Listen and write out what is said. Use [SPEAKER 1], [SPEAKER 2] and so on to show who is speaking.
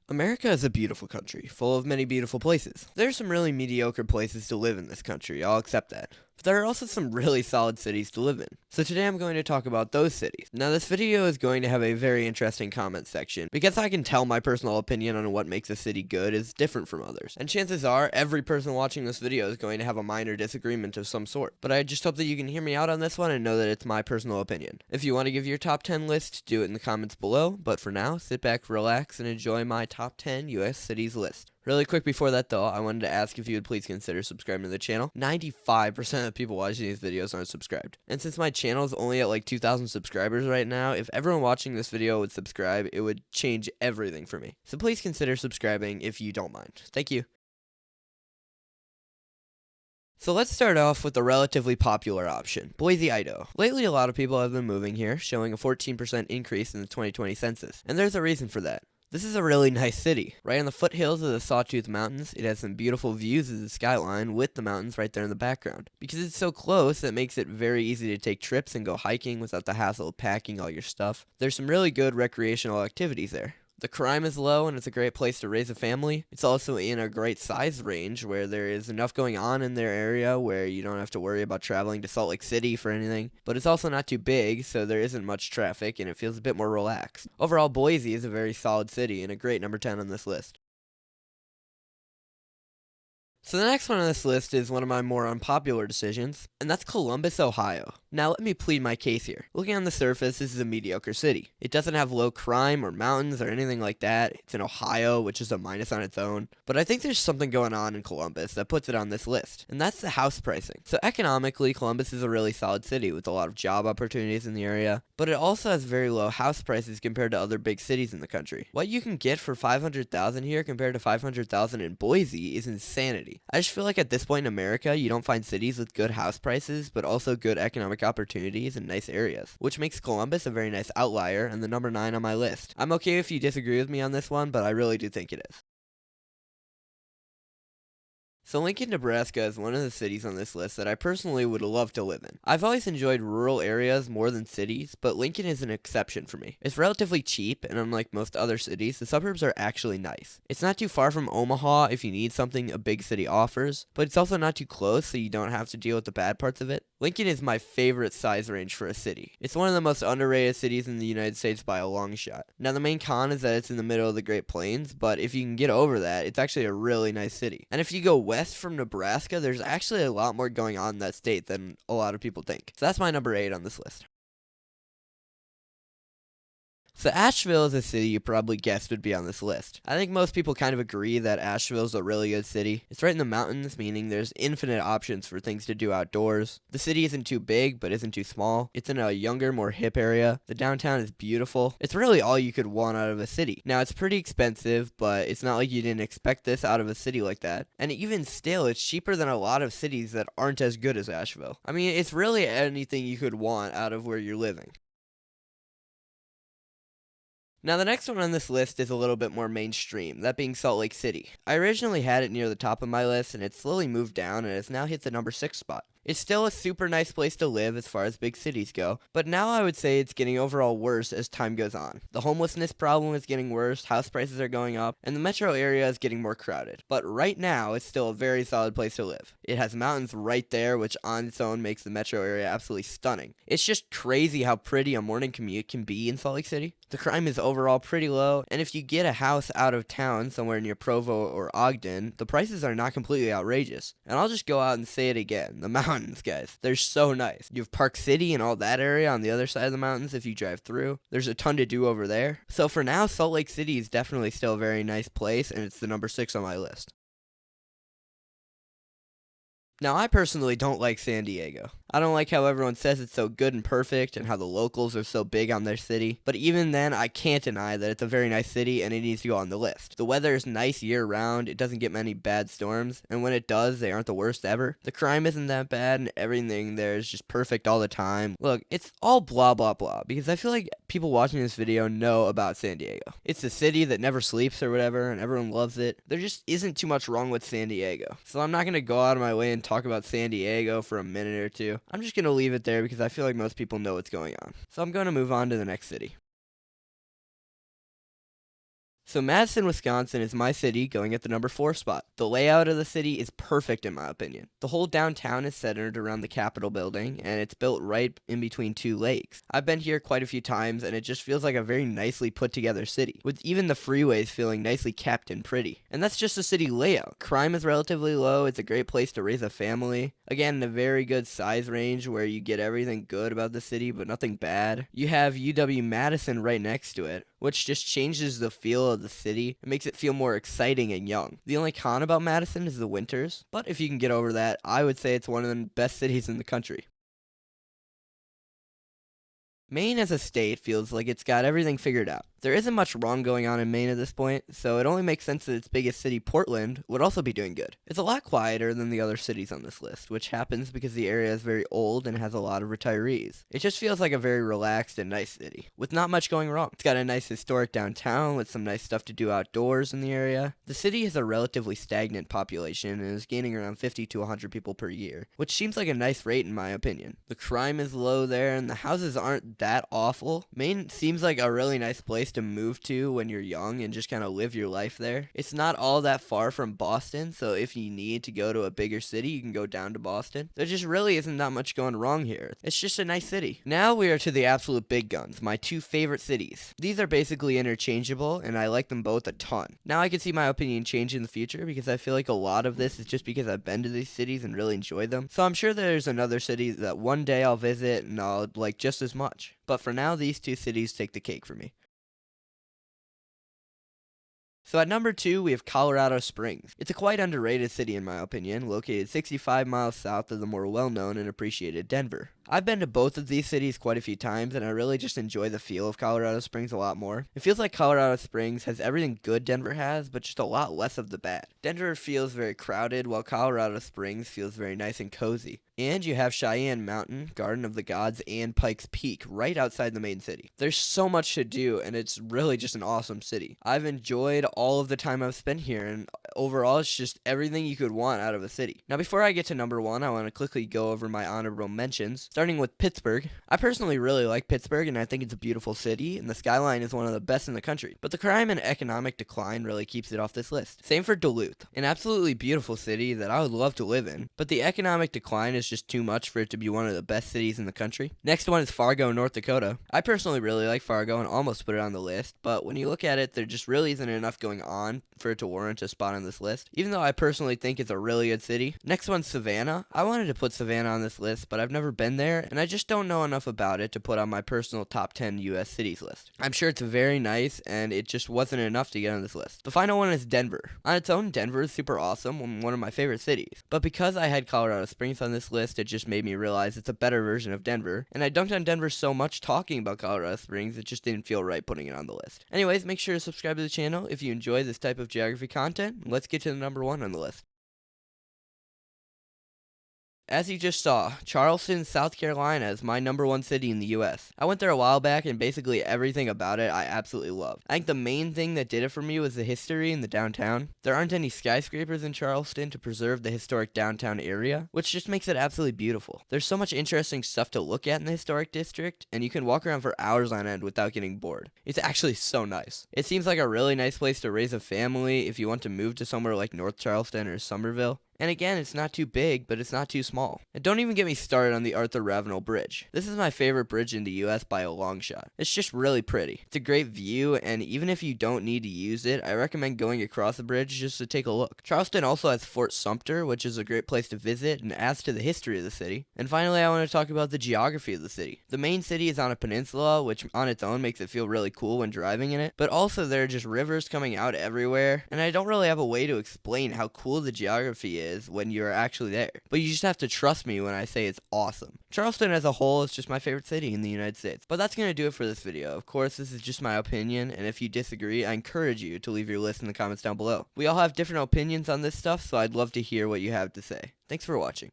[SPEAKER 1] America is a beautiful country, full of many beautiful places. There are some really mediocre places to live in this country, I'll accept that. But there are also some really solid cities to live in. So today I'm going to talk about those cities. Now this video is going to have a very interesting comment section, because I can tell my personal opinion on what makes a city good is different from others. And chances are, every person watching this video is going to have a minor disagreement of some sort. But I just hope that you can hear me out on this one and know that it's my personal opinion. If you want to give your top 10 list, do it in the comments below, but for now, sit back, relax, and enjoy my top 10 US cities list. Really quick before that though, I wanted to ask if you would please consider subscribing to the channel. 95% of the people watching these videos aren't subscribed. And since my channel is only at like 2,000 subscribers right now, if everyone watching this video would subscribe, it would change everything for me. So please consider subscribing if you don't mind. Thank you. So let's start off with the relatively popular option, Boise, Idaho. Lately, a lot of people have been moving here, showing a 14% increase in the 2020 census. And there's a reason for that. This is a really nice city. Right on the foothills of the Sawtooth Mountains, it has some beautiful views of the skyline with the mountains right there in the background. Because it's so close, it makes it very easy to take trips and go hiking without the hassle of packing all your stuff. There's some really good recreational activities there. The crime is low and it's a great place to raise a family. It's also in a great size range where there is enough going on in their area where you don't have to worry about traveling to Salt Lake City for anything. But it's also not too big, so there isn't much traffic and it feels a bit more relaxed. Overall, Boise is a very solid city and a great number 10 on this list. So the next one on this list is one of my more unpopular decisions, and that's Columbus, Ohio. Now let me plead my case here. Looking on the surface, this is a mediocre city. It doesn't have low crime or mountains or anything like that. It's in Ohio, which is a minus on its own. But I think there's something going on in Columbus that puts it on this list, and that's the house pricing. So economically, Columbus is a really solid city with a lot of job opportunities in the area, but it also has very low house prices compared to other big cities in the country. What you can get for $500,000 here compared to $500,000 in Boise is insanity. I just feel like at this point in America, you don't find cities with good house prices, but also good economic opportunities and nice areas, which makes Columbus a very nice outlier and the number 9 on my list. I'm okay if you disagree with me on this one, but I really do think it is. So Lincoln, Nebraska is one of the cities on this list that I personally would love to live in. I've always enjoyed rural areas more than cities, but Lincoln is an exception for me. It's relatively cheap, and unlike most other cities, the suburbs are actually nice. It's not too far from Omaha if you need something a big city offers, but it's also not too close so you don't have to deal with the bad parts of it. Lincoln is my favorite size range for a city. It's one of the most underrated cities in the United States by a long shot. Now the main con is that it's in the middle of the Great Plains, but if you can get over that, it's actually a really nice city. And if you go west from Nebraska, there's actually a lot more going on in that state than a lot of people think. So that's my number 8 on this list. So Asheville is a city you probably guessed would be on this list. I think most people kind of agree that Asheville is a really good city. It's right in the mountains, meaning there's infinite options for things to do outdoors. The city isn't too big, but isn't too small. It's in a younger, more hip area. The downtown is beautiful. It's really all you could want out of a city. Now, it's pretty expensive, but it's not like you didn't expect this out of a city like that. And even still, it's cheaper than a lot of cities that aren't as good as Asheville. I mean, it's really anything you could want out of where you're living. Now the next one on this list is a little bit more mainstream, that being Salt Lake City. I originally had it near the top of my list and it slowly moved down and has now hit the number 6 spot. It's still a super nice place to live as far as big cities go, but now I would say it's getting overall worse as time goes on. The homelessness problem is getting worse, house prices are going up, and the metro area is getting more crowded. But right now, it's still a very solid place to live. It has mountains right there, which on its own makes the metro area absolutely stunning. It's just crazy how pretty a morning commute can be in Salt Lake City. The crime is overall pretty low, and if you get a house out of town somewhere near Provo or Ogden, the prices are not completely outrageous. And I'll just go out and say it again, the mountains, guys, they're so nice. You have Park City and all that area on the other side of the mountains if you drive through. There's a ton to do over there. So for now, Salt Lake City is definitely still a very nice place, and it's the number 6 on my list. Now, I personally don't like San Diego. I don't like how everyone says it's so good and perfect and how the locals are so big on their city. But even then, I can't deny that it's a very nice city and it needs to go on the list. The weather is nice year-round, it doesn't get many bad storms, and when it does, they aren't the worst ever. The crime isn't that bad, and everything there is just perfect all the time. Look, it's all blah blah blah, because I feel like people watching this video know about San Diego. It's a city that never sleeps or whatever, and everyone loves it. There just isn't too much wrong with San Diego. So I'm not going to go out of my way and talk about San Diego for a minute or two. I'm just going to leave it there because I feel like most people know what's going on. So I'm going to move on to the next city. So Madison, Wisconsin is my city, going at the number 4 spot. The layout of the city is perfect in my opinion. The whole downtown is centered around the Capitol building, and it's built right in between 2 lakes. I've been here quite a few times, and it just feels like a very nicely put together city, with even the freeways feeling nicely kept and pretty. And that's just the city layout. Crime is relatively low, it's a great place to raise a family. Again, a very good size range where you get everything good about the city, but nothing bad. You have UW-Madison right next to it, which just changes the feel of the city. It makes it feel more exciting and young. The only con about Madison is the winters, but if you can get over that, I would say it's one of the best cities in the country. Maine as a state feels like it's got everything figured out. There isn't much wrong going on in Maine at this point, so it only makes sense that its biggest city, Portland, would also be doing good. It's a lot quieter than the other cities on this list, which happens because the area is very old and has a lot of retirees. It just feels like a very relaxed and nice city, with not much going wrong. It's got a nice historic downtown with some nice stuff to do outdoors in the area. The city has a relatively stagnant population and is gaining around 50 to 100 people per year, which seems like a nice rate in my opinion. The crime is low there and the houses aren't that awful. Maine seems like a really nice place to move to when you're young and just kind of live your life there. It's not all that far from Boston, so if you need to go to a bigger city, you can go down to Boston. There just really isn't that much going wrong here. It's just a nice city. Now we are to the absolute big guns, my 2 favorite cities. These are basically interchangeable, and I like them both a ton. Now I can see my opinion change in the future because I feel like a lot of this is just because I've been to these cities and really enjoyed them. So I'm sure there's another city that one day I'll visit and I'll like just as much. But for now, these 2 cities take the cake for me. So at number 2, we have Colorado Springs. It's a quite underrated city in my opinion, located 65 miles south of the more well-known and appreciated Denver. I've been to both of these cities quite a few times, and I really just enjoy the feel of Colorado Springs a lot more. It feels like Colorado Springs has everything good Denver has, but just a lot less of the bad. Denver feels very crowded, while Colorado Springs feels very nice and cozy. And you have Cheyenne Mountain, Garden of the Gods, and Pikes Peak right outside the main city. There's so much to do, and it's really just an awesome city. I've enjoyed all of the time I've spent here, and overall it's just everything you could want out of a city. Now before I get to number 1, I want to quickly go over my honorable mentions, starting with Pittsburgh. I personally really like Pittsburgh, and I think it's a beautiful city, and the skyline is one of the best in the country. But the crime and economic decline really keeps it off this list. Same for Duluth, an absolutely beautiful city that I would love to live in, but the economic decline is just too much for it to be one of the best cities in the country. Next one is Fargo, North Dakota. I personally really like Fargo and almost put it on the list, but when you look at it, there just really isn't enough going on for it to warrant a spot on this list, even though I personally think it's a really good city. Next one's Savannah. I wanted to put Savannah on this list, but I've never been there, and I just don't know enough about it to put on my personal top 10 US cities list. I'm sure it's very nice, and it just wasn't enough to get on this list. The final one is Denver. On its own, Denver is super awesome and one of my favorite cities, but because I had Colorado Springs on this list, it just made me realize it's a better version of Denver, and I dunked on Denver so much talking about Colorado Springs, it just didn't feel right putting it on the list. Anyways, make sure to subscribe to the channel if you enjoy this type of geography content. Let's get to the number 1 on the list. As you just saw, Charleston, South Carolina is my number 1 city in the US. I went there a while back and basically everything about it I absolutely loved. I think the main thing that did it for me was the history in the downtown. There aren't any skyscrapers in Charleston to preserve the historic downtown area, which just makes it absolutely beautiful. There's so much interesting stuff to look at in the historic district, and you can walk around for hours on end without getting bored. It's actually so nice. It seems like a really nice place to raise a family if you want to move to somewhere like North Charleston or Somerville. And again, it's not too big, but it's not too small. And don't even get me started on the Arthur Ravenel Bridge. This is my favorite bridge in the US by a long shot. It's just really pretty. It's a great view, and even if you don't need to use it, I recommend going across the bridge just to take a look. Charleston also has Fort Sumter, which is a great place to visit and adds to the history of the city. And finally, I want to talk about the geography of the city. The main city is on a peninsula, which on its own makes it feel really cool when driving in it, but also there are just rivers coming out everywhere, and I don't really have a way to explain how cool the geography is when you're actually there. But you just have to trust me when I say it's awesome. Charleston as a whole is just my favorite city in the United States. But that's going to do it for this video. Of course, this is just my opinion, and if you disagree, I encourage you to leave your list in the comments down below. We all have different opinions on this stuff, so I'd love to hear what you have to say. Thanks for watching.